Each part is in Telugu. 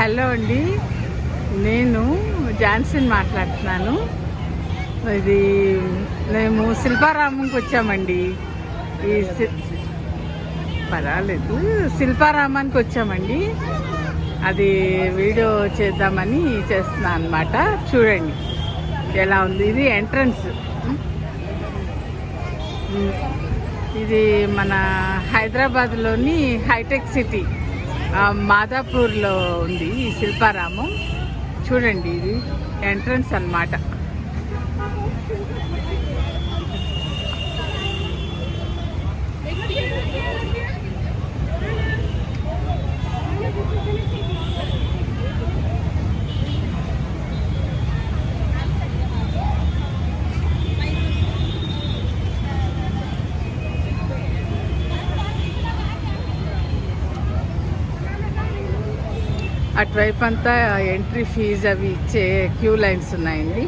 హలో అండి, నేను జాన్సన్ మాట్లాడుతున్నాను. ఇది మేము శిల్పారామంకి వచ్చామండి. పర్వాలేదు, శిల్పారామానికి వచ్చామండి. అది వీడియో చేద్దామని చేస్తున్నాను అన్నమాట. చూడండి ఎలా ఉంది. ఇది ఎంట్రన్స్. ఇది మన హైదరాబాద్లోని హైటెక్ సిటీ మాదాపూర్లో ఉంది ఈ శిల్పారామం. చూడండి, ఇది ఎంట్రన్స్ అన్నమాట. అటువైపు అంతా ఎంట్రీ ఫీజు అవి ఇచ్చే క్యూ లైన్స్ ఉన్నాయండి.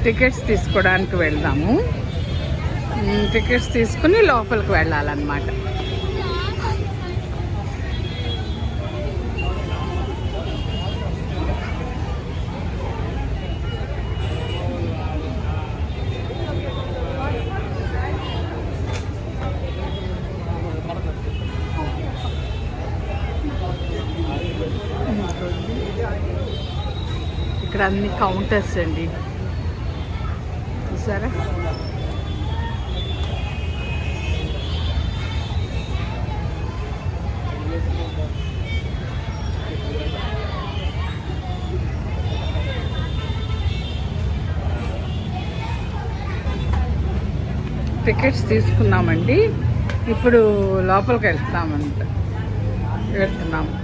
టికెట్స్ తీసుకోవడానికి వెళ్దాము. టికెట్స్ తీసుకుని లోపలికి వెళ్ళాలన్నమాట. ఇక్కడ అన్ని కౌంటర్స్ అండి, చూసారా? టికెట్స్ తీసుకున్నామండి. ఇప్పుడు లోపలికి వెళ్తున్నాము.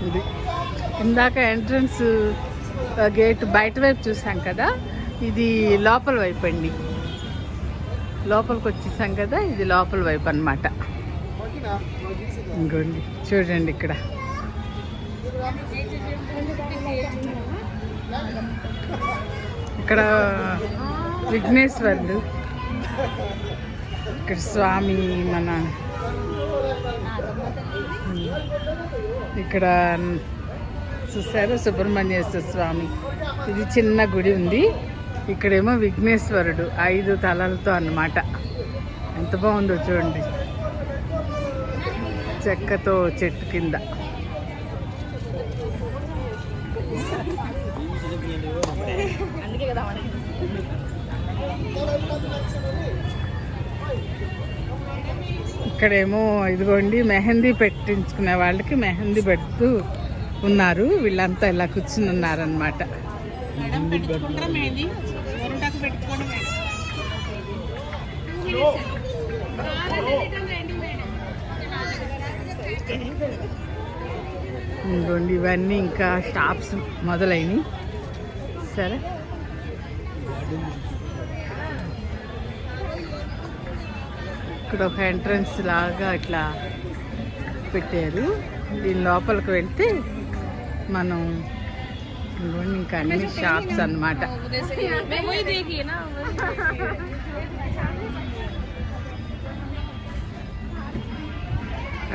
ఇది ఇందాక ఎంట్రన్స్ గేట్ బయట వైపు చూసాం కదా, ఇది లోపల వైపు అండి. లోపలికి వచ్చేసాం కదా, ఇది లోపల వైపు అన్నమాట. ఇంకోండి చూడండి, ఇక్కడ ఇక్కడ విఘ్నేశ్వరుడు, ఇక్కడ స్వామి మన ఇక్కడ చూసారు సుబ్రహ్మణ్యేశ్వర స్వామి. ఇది చిన్న గుడి ఉంది. ఇక్కడేమో విఘ్నేశ్వరుడు 5 తలలతో అన్నమాట. ఎంత బాగుందో చూడండి, చెక్కతో చెట్టు కింద. ఇక్కడేమో ఇదిగోండి మెహందీ పెట్టించుకునే వాళ్ళకి మెహందీ పెడుతూ ఉన్నారు. వీళ్ళంతా ఇలా కూర్చుని ఉన్నారనమాట. ఇదిగోండి ఇవన్నీ ఇంకా షాప్స్ మొదలైనవి. సరే, ఇక్కడ ఒక ఎంట్రన్స్ లాగా ఇట్లా పెట్టారు. దీని లోపలికి వెళ్తే మనం ఇంకా అన్ని షాప్స్ అన్నమాట.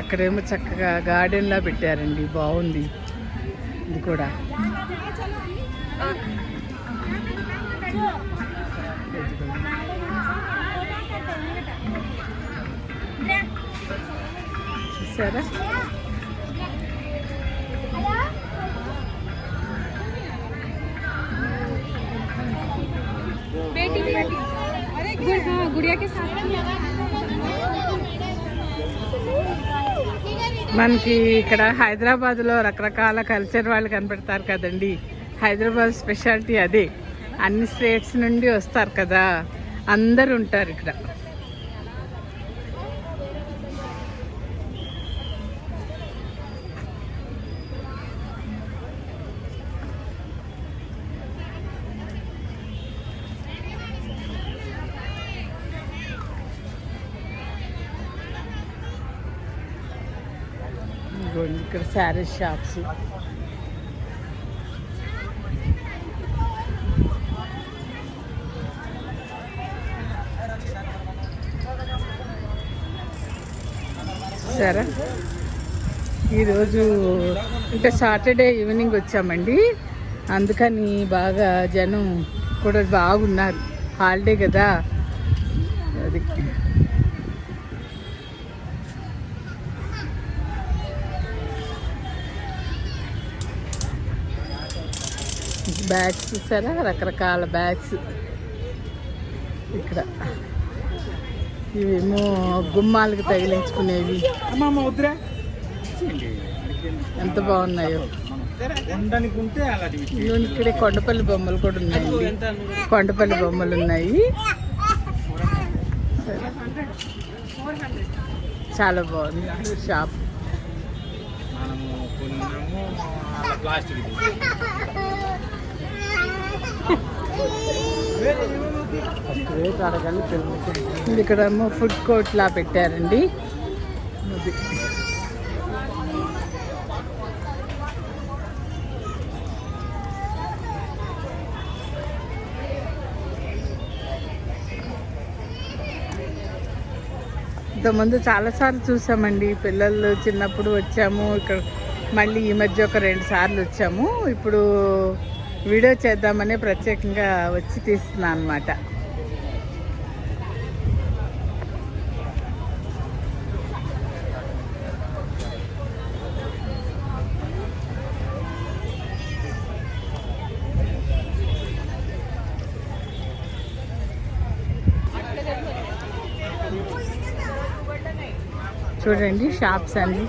అక్కడేమో చక్కగా గార్డెన్లా పెట్టారండి, బాగుంది. ఇది కూడా చూసారా? మనకి ఇక్కడ హైదరాబాద్లో రకరకాల కల్చర్ వాళ్ళు కనపడతారు కదండి. హైదరాబాద్ స్పెషాలిటీ అదే. అన్ని స్టేట్స్ నుండి వస్తారు కదా, అందరు ఉంటారు ఇక్కడ. ఇదిగోండి ఇక్కడ శారీ షాప్స్. సరే ఈరోజు అంటే సాటర్డే ఈవినింగ్ వచ్చామండి, అందుకని బాగా జనం కూడా బాగున్నారు, హాలిడే కదా అది. బ్యాగ్స్ చూసారా, రకరకాల బ్యాగ్స్ ఇక్కడ. ఇవేమో గుమ్మాలకు తగిలించుకునేవి, ఎంత బాగున్నాయో. ఇక్కడే కొండపల్లి బొమ్మలు కూడా ఉన్నాయండి, కొండపల్లి బొమ్మలు ఉన్నాయి. చాలా బాగుంది షాప్. ఇక్కడేమో ఫుడ్ కోర్ట్ లా పెట్టారండి. ఇంతకుముందు చాలాసార్లు చూసామండి, పిల్లలు చిన్నప్పుడు వచ్చాము ఇక్కడ, మళ్ళీ ఈ మధ్య ఒక 2 సార్లు వచ్చాము. ఇప్పుడు వీడియో చేద్దామని ప్రత్యేకంగా వచ్చి తీస్తున్నాను అన్నమాట. చూడండి షాప్స్ అన్నీ.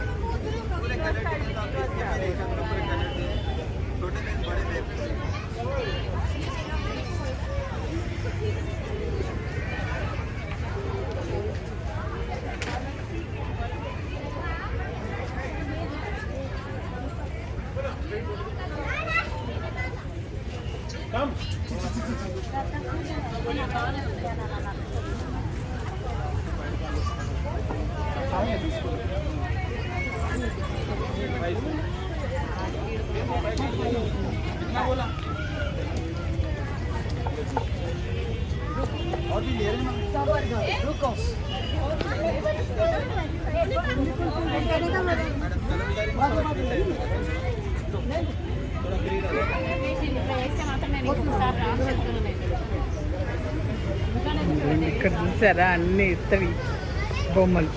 ఇక్కడ చూసారా అన్ని ఇత్తడి బొమ్మలు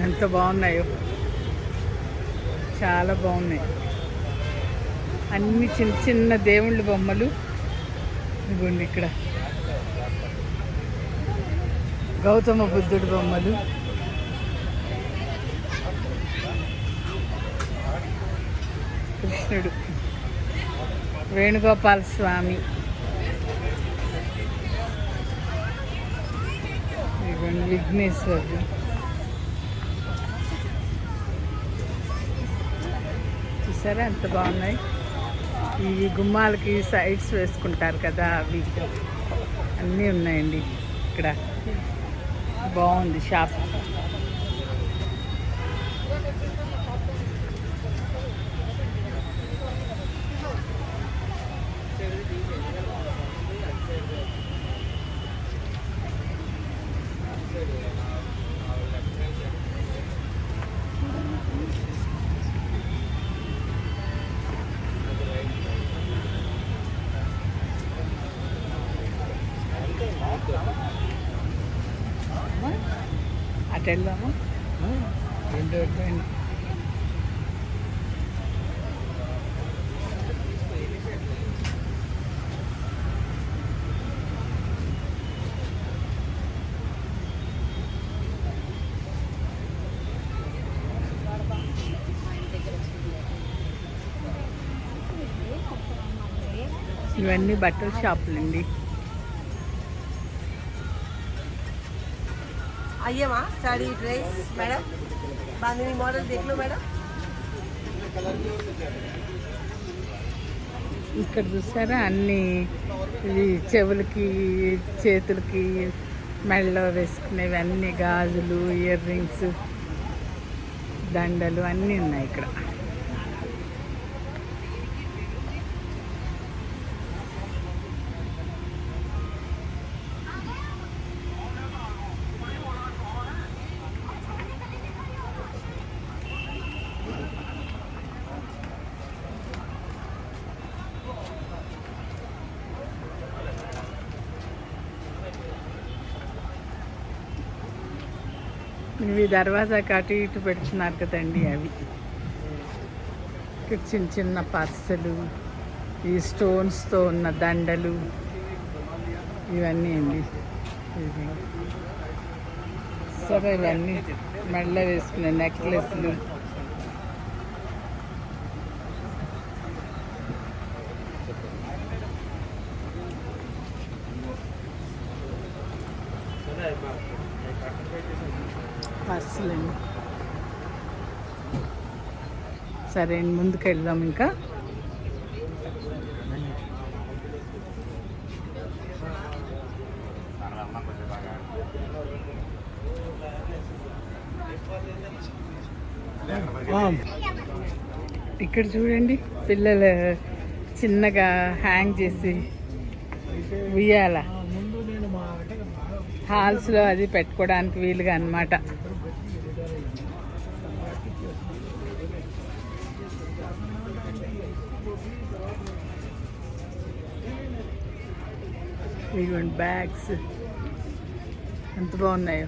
ఎంత బాగున్నాయో, చాలా బాగున్నాయి. అన్ని చిన్న చిన్న దేవుళ్ళ బొమ్మలు. ఇదిగోండి ఇక్కడ గౌతమ బుద్ధుడి బొమ్మలు, కృష్ణుడు, వేణుగోపాల స్వామి, ఇదిగోండి విఘ్నేశ్వరుడు. చూసారా ఎంత బాగున్నాయి. ఈ గుమ్మాలకి సైడ్స్ వేసుకుంటారు కదా, అవి అన్నీ ఉన్నాయండి ఇక్కడ. బాగుంది షాప్. అటు వెళ్దాము, 2 అయిపోయింది. ఇవన్నీ బట్టల షాపులండి. आइए वहाँ साड़ी ड्रेस मैडम, बांधनी मॉडल देख लो मैडम. ఇక్కడ చూసారా అన్ని ఇవి చెవులకి చేతులకి మెడలో వేసుకునేవి అన్ని గాజులు, ఇయర్ రింగ్స్ దండలు అన్నీ ఉన్నాయి ఇక్కడ. ఇవి దర్వాజాకి అటు ఇటు పెడుతున్నారు కదండి, అవి ఇక్కడ చిన్న చిన్న పర్సులు, ఈ స్టోన్స్తో ఉన్న దండలు, ఇవన్నీ అండి. ఇది సరే, ఇవన్నీ మెడలో వేసుకునే నెక్లెస్లు, పర్సులండి. సరే అండి, ముందుకు వెళ్దాం ఇంకా. ఇక్కడ చూడండి, పిల్లలు చిన్నగా హ్యాంగ్ చేసి ఉయ్యాల హాల్స్లో అది పెట్టుకోవడానికి వీలుగా అన్నమాట. ఇదిగోండి బ్యాగ్స్ ఎంత బాగున్నాయో.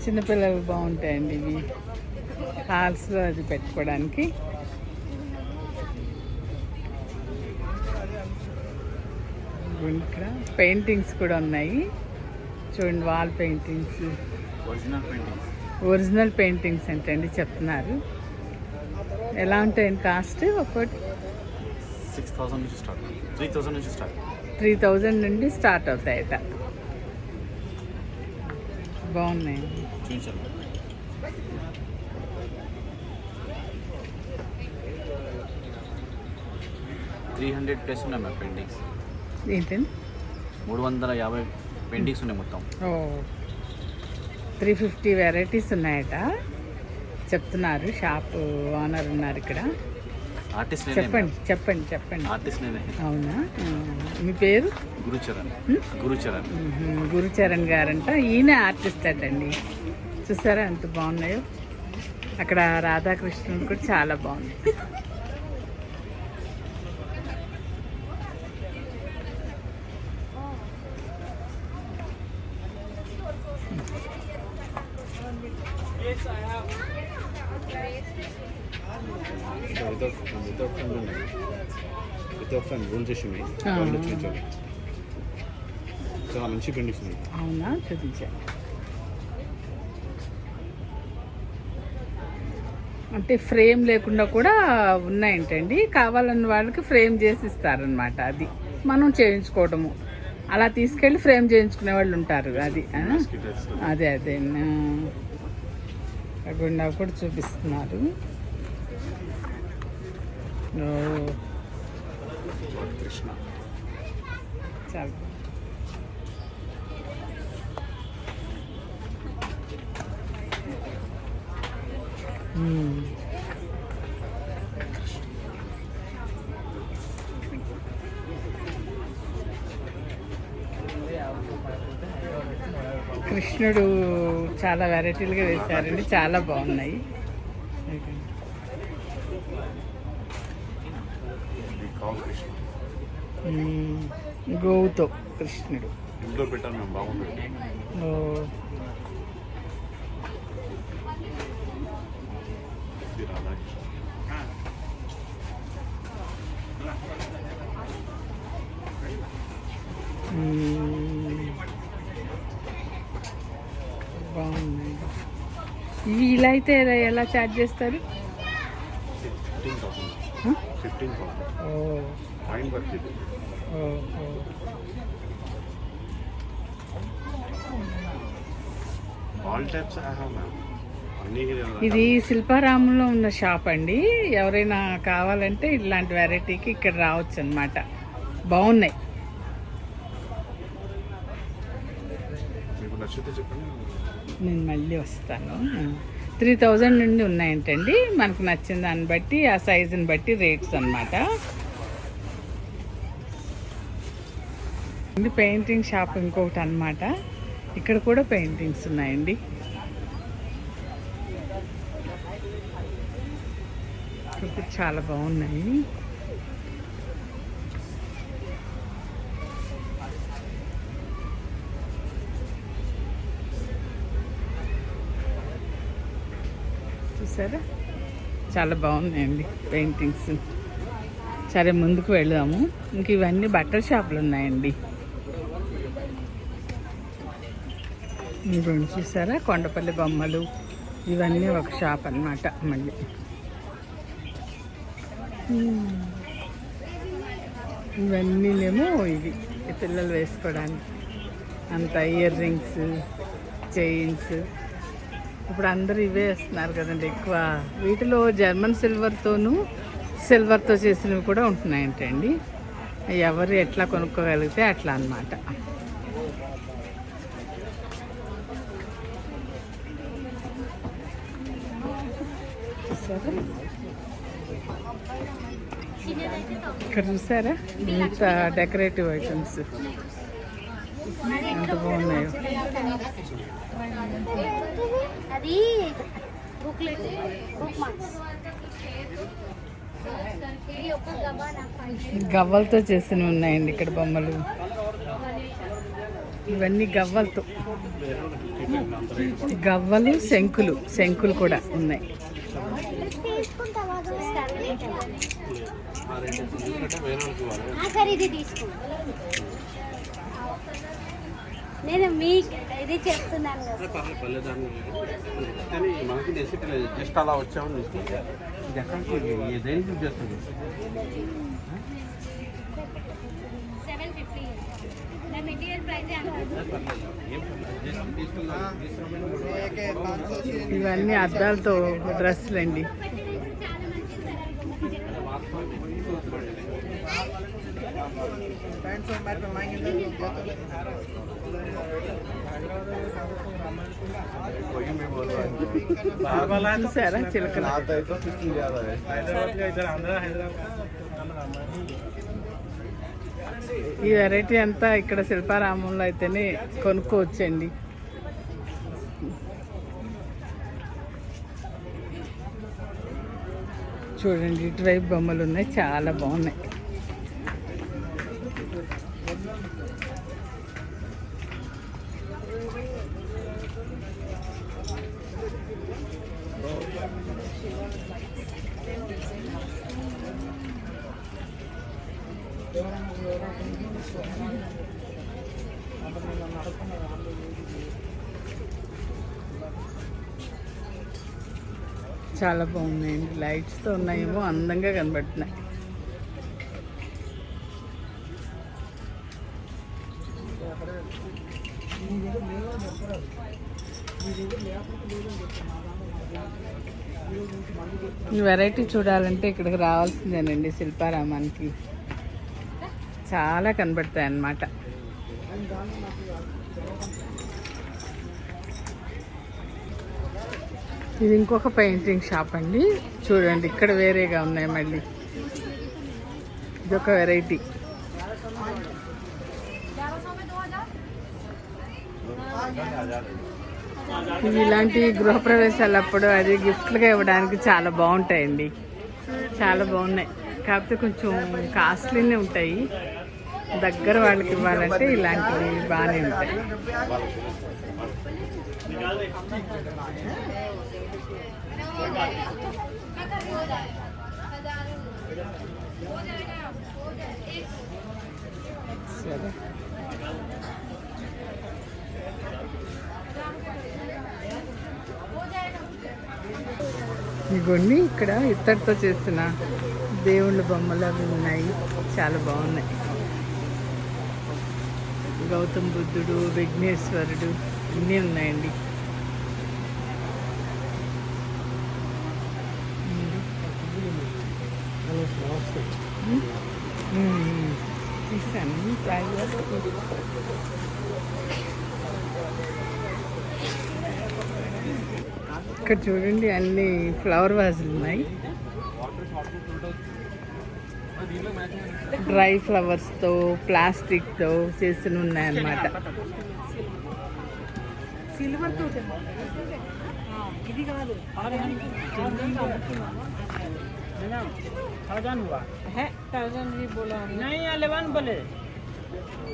చిన్నపిల్లలు బాగుంటాయండి ఇవి, హాల్స్లో అది పెట్టుకోవడానికి. ఇక్కడ పెయింటింగ్స్ కూడా ఉన్నాయి చూడండి, వాల్ పెయింటింగ్స్, ఒరిజినల్ పెయింటింగ్స్ ఏంటండి చెప్తున్నారు. ఎలా ఉంటాయండి కాస్ట్? ఒక్కటి 6,000 నుంచి స్టార్ట్, 3,000 నుంచి స్టార్ట్, 3,000 నుండి స్టార్ట్ అవుతాయట. బాగున్నాయి. 300 ప్లస్ ఉన్నాయి మ్యామ్ పెయింటింగ్స్. ఏంటండి? 350 పెయింటింగ్స్ ఉన్నాయి మొత్తం. 350 వెరైటీస్ ఉన్నాయట చెప్తున్నారు. షాప్ ఓనర్ ఉన్నారు ఇక్కడ. ఆర్టిస్ట్ చెప్పండి చెప్పండి చెప్పండి. ఆర్టిస్ట్ నేనే. అవునా? మీ పేరు? గురుచరణ్. గురుచరణ్ గారంట. ఈయన ఆర్టిస్ట్ అటండి. చూసారా ఎంత బాగున్నాయో. అక్కడ రాధాకృష్ణుడు కూడా చాలా బాగుంది. వితౌట్ ఫ్యాన్ రోల్ చేసి ఉన్నాయి. చాలా మంచి పెయింటింగ్స్ ఉన్నాయి. అవునా? చూపించాను. అంటే ఫ్రేమ్ లేకుండా కూడా ఉన్నాయంటండి. కావాలన్న వాళ్ళకి ఫ్రేమ్ చేసి ఇస్తారనమాట. అది మనం చేయించుకోవడము. అలా తీసుకెళ్ళి ఫ్రేమ్ చేయించుకునే వాళ్ళు ఉంటారు. అది అదే అదే గుండా కూడా చూపిస్తున్నారు. చాలా కృష్ణుడు చాలా వెరైటీలుగా వేశారండి. చాలా బాగున్నాయి. గోవుతో కృష్ణుడు ఇంట్లో పెట్టాను మేము. బాగుంది. బాగున్నాయి. ఇవి ఇలా అయితే ఎలా ఛార్జ్ చేస్తారు? 15,000. ఫైన్ వర్క్ ఇది. All types I have, ma'am. అన్ని ఇది శిల్పారామంలో ఉన్న షాప్ అండి. ఎవరైనా కావాలంటే ఇలాంటి వెరైటీకి ఇక్కడ రావచ్చు అన్నమాట. బాగున్నాయి. మీకు నచ్చితే చెప్పండి. నేను మళ్ళీ వస్తాను. 3000 నుండి ఉన్నాయంటండి. మనకు నచ్చిన దాన్ని బట్టి, ఆ సైజుని బట్టి రేట్స్ అన్నమాట. ఇది పెయింటింగ్ షాప్ ఇంకొకటి అన్నమాట. ఇక్కడ కూడా పెయింటింగ్స్ ఉన్నాయండి. ఇక్కడ చాలా బాగున్నాయి. చూసారా, చాలా బాగున్నాయండి పెయింటింగ్స్. సరే ముందుకు వెళ్దాము. ఇంక ఇవన్నీ బట్టల షాపులు ఉన్నాయండి. మీరు చూసారా, కొండపల్లి బొమ్మలు ఇవన్నీ ఒక షాప్ అన్నమాట. మళ్ళీ ఇవన్నీనేమో ఇవి పిల్లలు వేసుకోవడానికి అంత ఇయర్ రింగ్స్, చైన్స్. ఇప్పుడు అందరూ ఇవే వేస్తున్నారు కదండి ఎక్కువ. వీటిలో జర్మన్ సిల్వర్తో చేసినవి కూడా ఉంటున్నాయంటండి. ఎవరు ఎట్లా కొనుక్కోగలిగితే అట్లా అన్నమాట. ఇక్కడ చూసారా ఇంత డెకరేటివ్ ఐటమ్స్ ఎంత బాగున్నాయో. గవ్వలతో చేసినవి ఉన్నాయండి ఇక్కడ బొమ్మలు. ఇవన్నీ గవ్వలతో, గవ్వలు, శంకులు కూడా ఉన్నాయి. నేను మీకు ఇది చెప్తున్నాను మనకి జస్ట్ అలా వచ్చామని దేనికి చేస్తుంది. 750 మెటీరియల్ ప్రైస్. ఇవన్నీ అద్దాలతో డ్రెస్సులండి. చూసారా చిలకలు. ఈ వెరైటీ అంతా ఇక్కడ శిల్పారామంలో అయితేనే కొనుక్కోవచ్చండి. చూడండి ఇటువైపు బొమ్మలు ఉన్నాయి, చాలా బాగున్నాయి. చాలా బాగున్నాయండి. లైట్స్తో ఉన్నాయేమో, అందంగా కనబడుతున్నాయి. ఈ వెరైటీ చూడాలంటే ఇక్కడికి రావాల్సిందేనండి. శిల్పారామానికి చాలా కనబడతాయి అన్నమాట. ఇది ఇంకొక పెయింటింగ్ షాప్ అండి. చూడండి ఇక్కడ వేరేగా ఉన్నాయి. మళ్ళీ ఇదొక వెరైటీ. ఇవి ఇలాంటి గృహప్రవేశాలప్పుడు అది గిఫ్ట్లుగా ఇవ్వడానికి చాలా బాగుంటాయండి. చాలా బాగున్నాయి. కాకపోతే కొంచెం కాస్ట్లీనే ఉంటాయి. దగ్గర వాళ్ళకి ఇవ్వాలంటే ఇలాంటివి బాగానే ఉంటాయి. సరే, ఇగోండి ఇక్కడ ఇత్తడితో చేసిన దేవుళ్ళ బొమ్మలు అవి ఉన్నాయి. చాలా బాగున్నాయి. గౌతమ బుద్ధుడు, విఘ్నేశ్వరుడు అన్నీ ఉన్నాయండి. తీసాను ఫ్లైఓవర్. ఇక్కడ చూడండి అన్ని ఫ్లవర్ వాజులు ఉన్నాయి. డ్రై ఫ్లవర్స్తో ప్లాస్టిక్తో చేసి ఉన్నాయన్నమాట. సిల్వర్ తో ఇది కాదు 1000 हुआ है 1000 भी बोला नहीं 11 बोले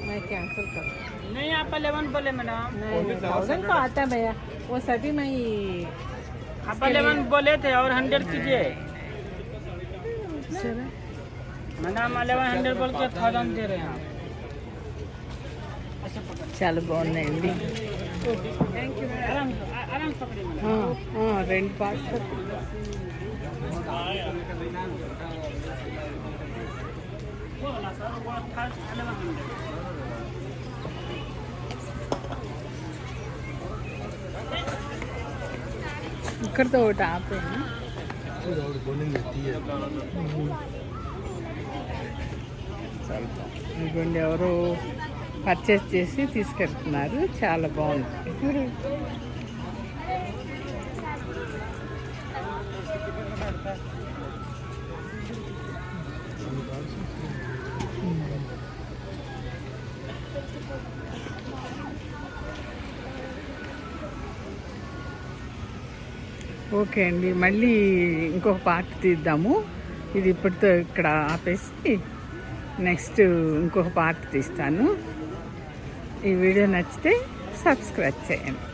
मैं कैंसिल कर. नहीं आप 11 बोले मैडम नहीं 1000 तो आता है भैया, वो सभी मैं आप 11 बोले थे और 100 कीजिए मैडम 1100 बोल के 1000 दे रहे हैं आप. చాలా బాగున్నాయండి. आराम आराम पकड़िए मैडम. రెండు పార్ట్స్. ఇక్కడతో ఒకటి ఆపేనా. ఇదిగోండి ఎవరో పర్చేస్ చేసి తీసుకెళ్తున్నారు. చాలా బాగుంది. ఓకే అండి, మళ్ళీ ఇంకొక పార్ట్ తీద్దాము. ఇది ఇప్పటితో ఇక్కడ ఆపేసి నెక్స్ట్ ఇంకొక పార్ట్ తీస్తాను. ఈ వీడియో నచ్చితే సబ్స్క్రైబ్ చేయండి.